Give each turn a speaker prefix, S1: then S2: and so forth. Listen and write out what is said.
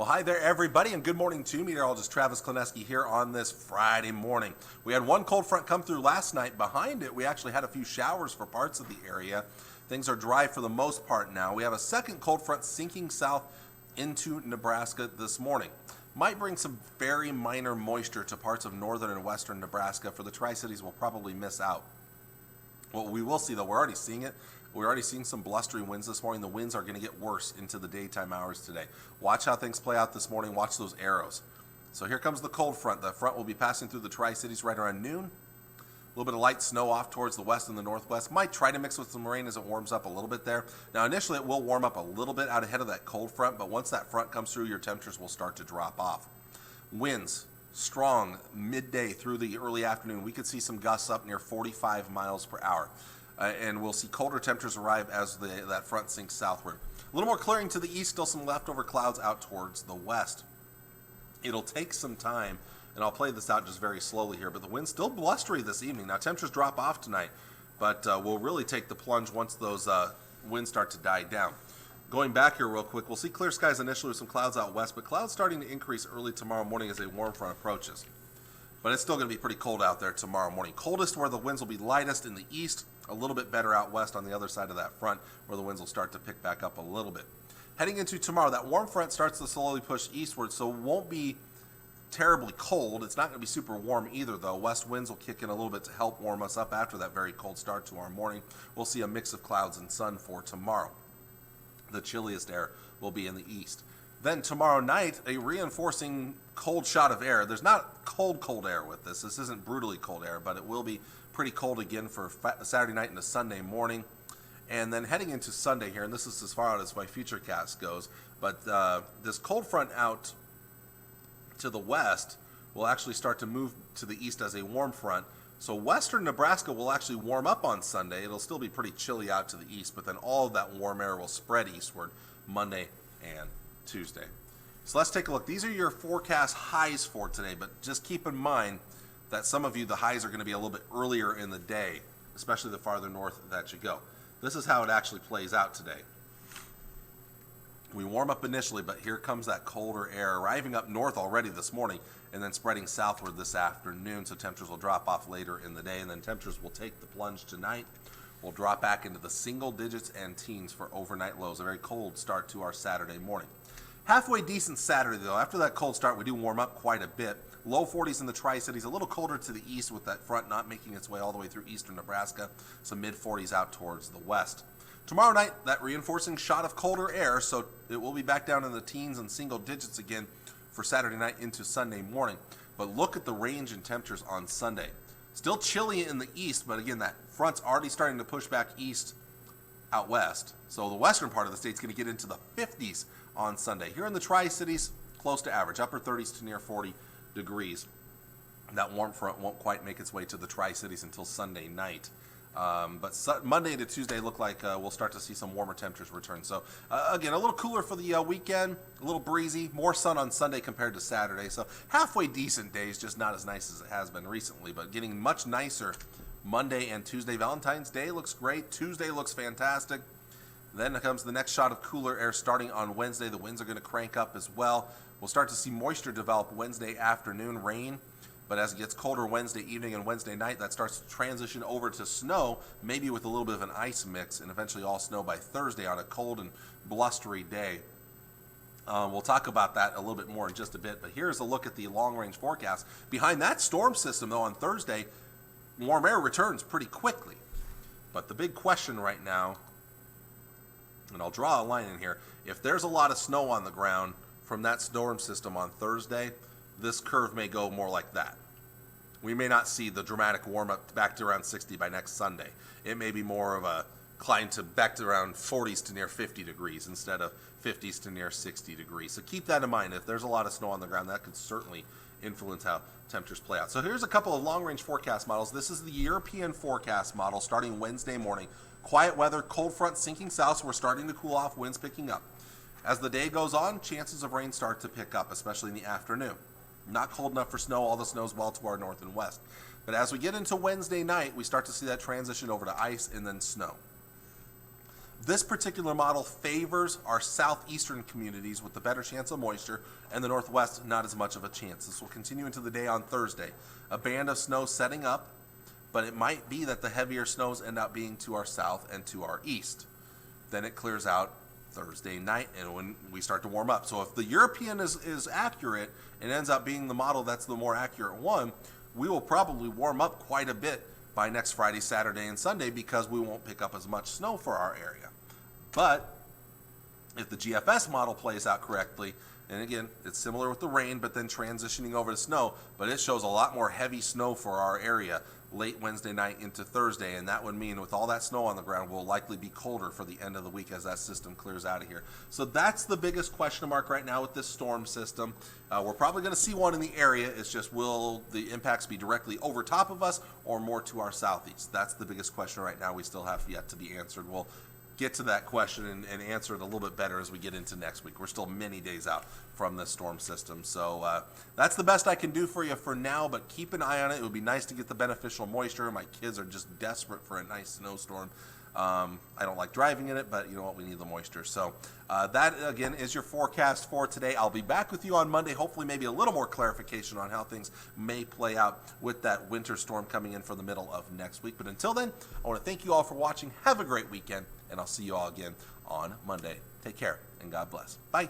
S1: Well, hi there, everybody, and good morning to you. Meteorologist Travis Kleneski here on this Friday morning. We had one cold front come through last night. Behind it, we actually had a few showers for parts of the area. Things are dry for the most part now. We have a second cold front sinking south into Nebraska this morning. Might bring some very minor moisture to parts of northern and western Nebraska. For the Tri-Cities, we'll probably miss out. What we will see, though, we're already seeing it. We're already seeing some blustery winds this morning. The winds are going to get worse into the daytime hours today. Watch how things play out this morning. Watch those arrows. So here comes the cold front. The front will be passing through the Tri-Cities right around noon. A little bit of light snow off towards the west and the northwest. Might try to mix with some rain as it warms up a little bit there. Now, initially, it will warm up a little bit out ahead of that cold front, but once that front comes through, your temperatures will start to drop off. Winds strong midday through the early afternoon. We could see some gusts up near 45 miles per hour. And we'll see colder temperatures arrive as that front sinks southward. A little more clearing to the east, still some leftover clouds out towards the west. It'll take some time, and I'll play this out just very slowly here, but the wind's still blustery this evening. Now, temperatures drop off tonight, but we'll really take the plunge once those winds start to die down. Going back here real quick, we'll see clear skies initially with some clouds out west, but clouds starting to increase early tomorrow morning as a warm front approaches. But it's still going to be pretty cold out there tomorrow morning. Coldest where the winds will be lightest in the east, a little bit better out west on the other side of that front where the winds will start to pick back up a little bit. Heading into tomorrow, that warm front starts to slowly push eastward, so it won't be terribly cold. It's not going to be super warm either, though. West winds will kick in a little bit to help warm us up after that very cold start tomorrow morning. We'll see a mix of clouds and sun for tomorrow. The chilliest air will be in the east. Then tomorrow night, a reinforcing cold shot of air. There's not cold air with this. This isn't brutally cold air, but it will be pretty cold again for Saturday night into Sunday morning. And then heading into Sunday here, and this is as far out as my futurecast goes, but this cold front out to the west will actually start to move to the east as a warm front. So western Nebraska will actually warm up on Sunday. It'll still be pretty chilly out to the east, but then all of that warm air will spread eastward Monday and Tuesday. So let's take a look. These are your forecast highs for today, but just keep in mind that some of you, the highs are going to be a little bit earlier in the day, especially the farther north that you go. This is how it actually plays out today. We warm up initially, but here comes that colder air arriving up north already this morning and then spreading southward this afternoon, so temperatures will drop off later in the day, and then temperatures will take the plunge tonight. We'll drop back into the single digits and teens for overnight lows. A very cold start to our Saturday morning. Halfway decent Saturday, though. After that cold start, we do warm up quite a bit. Low 40s in the Tri-Cities, a little colder to the east with that front not making its way all the way through eastern Nebraska. Some mid-40s out towards the west. Tomorrow night, that reinforcing shot of colder air, so it will be back down in the teens and single digits again for Saturday night into Sunday morning. But look at the range in temperatures on Sunday. Still chilly in the east, but again, that front's already starting to push back east out west. So the western part of the state's going to get into the 50s on Sunday. Here in the Tri-Cities, close to average, upper 30s to near 40 degrees. That warm front won't quite make its way to the Tri-Cities until Sunday night. But Monday to Tuesday look like we'll start to see some warmer temperatures return. So again, a little cooler for the weekend, a little breezy, more sun on Sunday compared to Saturday. So halfway decent days, just not as nice as it has been recently, but getting much nicer Monday and Tuesday. Valentine's Day looks great. Tuesday looks fantastic. Then comes the next shot of cooler air starting on Wednesday. The winds are going to crank up as well. We'll start to see moisture develop Wednesday afternoon, rain. But as it gets colder Wednesday evening and Wednesday night, that starts to transition over to snow, maybe with a little bit of an ice mix, and eventually all snow by Thursday on a cold and blustery day. We'll talk about that a little bit more in just a bit, but here's a look at the long-range forecast. Behind that storm system, though, on Thursday, warm air returns pretty quickly. But the big question right now, and I'll draw a line in here, if there's a lot of snow on the ground from that storm system on Thursday, this curve may go more like that. We may not see the dramatic warm-up back to around 60 by next Sunday. It may be more of a climb to back to around 40s to near 50 degrees instead of 50s to near 60 degrees. So keep that in mind. If there's a lot of snow on the ground, that could certainly influence how temperatures play out. So here's a couple of long-range forecast models. This is the European forecast model starting Wednesday morning. Quiet weather, cold front sinking south, so we're starting to cool off, winds picking up. As the day goes on, chances of rain start to pick up, especially in the afternoon. Not cold enough for snow. All the snow's well to our north and west. But as we get into Wednesday night, we start to see that transition over to ice and then snow. This particular model favors our southeastern communities with the better chance of moisture, and the northwest not as much of a chance. This will continue into the day on Thursday. A band of snow setting up, but it might be that the heavier snows end up being to our south and to our east. Then it clears out Thursday night and when we start to warm up. So if the European is accurate and ends up being the model that's the more accurate one, we will probably warm up quite a bit by next Friday, Saturday, and Sunday because we won't pick up as much snow for our area. But if the GFS model plays out correctly, and again, it's similar with the rain, but then transitioning over to snow, but it shows a lot more heavy snow for our area late Wednesday night into Thursday, and that would mean with all that snow on the ground, we'll likely be colder for the end of the week as that system clears out of here. So that's the biggest question mark right now with this storm system. We're probably going to see one in the area. It's just, will the impacts be directly over top of us or more to our southeast? That's the biggest question right now we still have yet to be answered. We'll get to that question and answer it a little bit better as we get into next week. We're still many days out from this storm system. So that's the best I can do for you for now, but keep an eye on it. It would be nice to get the beneficial moisture. My kids are just desperate for a nice snowstorm. I don't like driving in it, but you know what? We need the moisture. So that, again, is your forecast for today. I'll be back with you on Monday, hopefully maybe a little more clarification on how things may play out with that winter storm coming in for the middle of next week. But until then, I want to thank you all for watching. Have a great weekend, and I'll see you all again on Monday. Take care, and God bless. Bye.